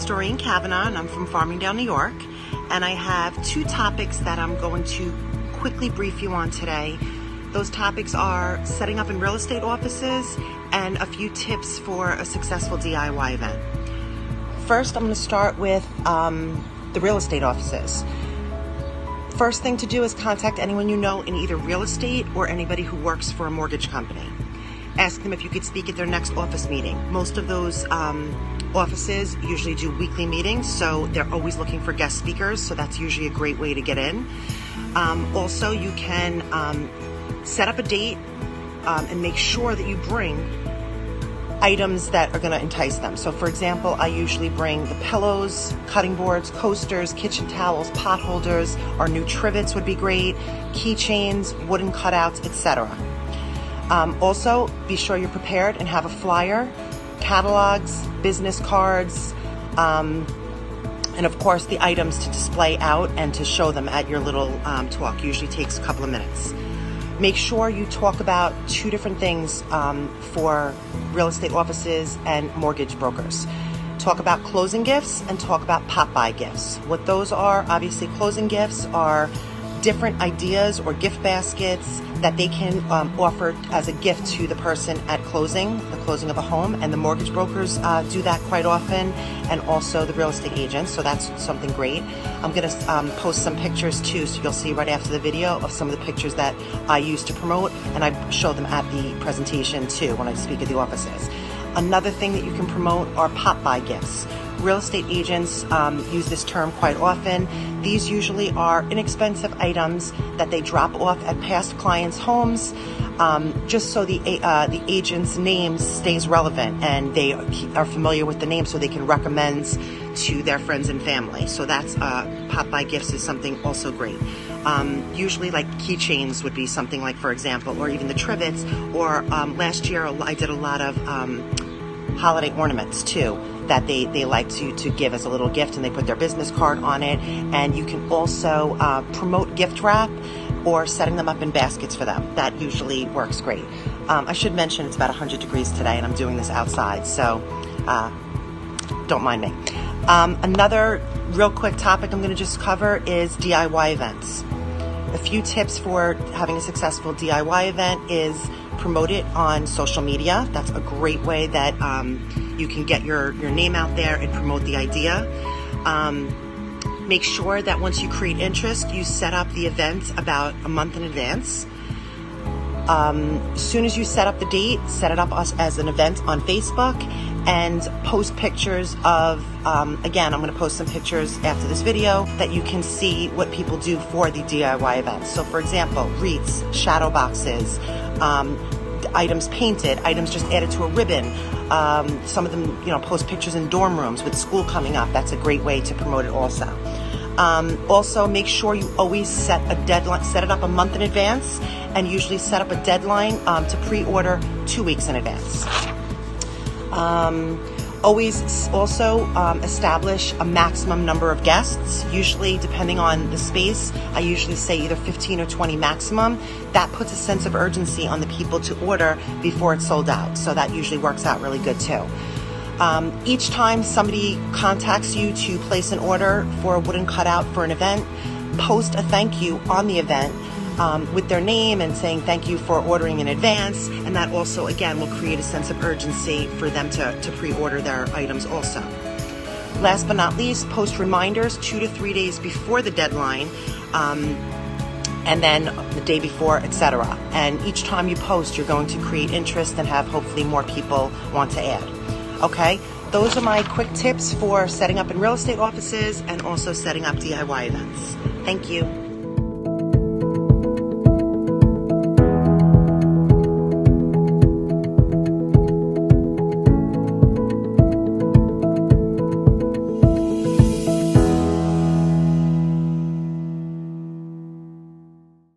is Doreen Kavanaugh, and I'm from Farmingdale, New York. And I have two topics that I'm going to quickly brief you on today. Those topics are setting up in real estate offices and a few tips for a successful DIY event. First, I'm going to start with the real estate offices. First thing to do is contact anyone you know in either real estate or anybody who works for a mortgage company. Ask them if you could speak at their next office meeting. Most of those offices usually do weekly meetings, so they're always looking for guest speakers, so that's usually a great way to get in. Also, you can set up a date and make sure that you bring items that are going to entice them. So for example, I usually bring the pillows, cutting boards, coasters, kitchen towels, pot holders. Our new trivets would be great, keychains, wooden cutouts, etc. Also, be sure you're prepared and have a flyer, catalogs, business cards, and of course the items to display out and to show them at your little talk. Usually takes a couple of minutes. Make sure you talk about two different things for real estate offices and mortgage brokers. Talk about closing gifts and talk about pop-by gifts. What those are, obviously closing gifts are different ideas or gift baskets that they can offer as a gift to the person at closing, the closing of a home, and the mortgage brokers do that quite often, and also the real estate agents, so that's something great. I'm going to post some pictures too, so you'll see right after the video of some of the pictures that I use to promote, and I show them at the presentation too when I speak at the offices. Another thing that you can promote are pop-by gifts. Real estate agents use this term quite often. These usually are inexpensive items that they drop off at past clients' homes, just so the agent's name stays relevant and they are familiar with the name, so they can recommend to their friends and family. So that's pop-by gifts is something also great. Usually like keychains would be something like, for example, or even the trivets, or last year I did a lot of holiday ornaments too that they like to give as a little gift, and they put their business card on it. And you can also promote gift wrap or setting them up in baskets for them. That usually works great. I should mention it's about 100 degrees today and I'm doing this outside, so don't mind me. Another real quick topic I'm going to just cover is DIY events. A few tips for having a successful DIY event is promote it on social media. That's a great way that you can get your name out there and promote the idea. Make sure that once you create interest, you set up the event about a month in advance. As soon as you set up the date, set it up as an event on Facebook and post pictures of, again, I'm going to post some pictures after this video that you can see what people do for the DIY events. So for example, wreaths, shadow boxes, items painted, items just added to a ribbon. Some of them, post pictures in dorm rooms with school coming up. That's a great way to promote it also. Also, make sure you always set a deadline, set it up a month in advance, and usually set up a deadline to pre-order 2 weeks in advance. Always also establish a maximum number of guests. Usually, depending on the space, I usually say either 15 or 20 maximum. That puts a sense of urgency on the people to order before it's sold out. So that usually works out really good too. Each time somebody contacts you to place an order for a wooden cutout for an event, post a thank you on the event with their name and saying thank you for ordering in advance, and that also again will create a sense of urgency for them to pre-order their items also. Last but not least, post reminders 2 to 3 days before the deadline, and then the day before, etc. And each time you post, you're going to create interest and have hopefully more people want to add. Okay, those are my quick tips for setting up in real estate offices and also setting up DIY events. Thank you.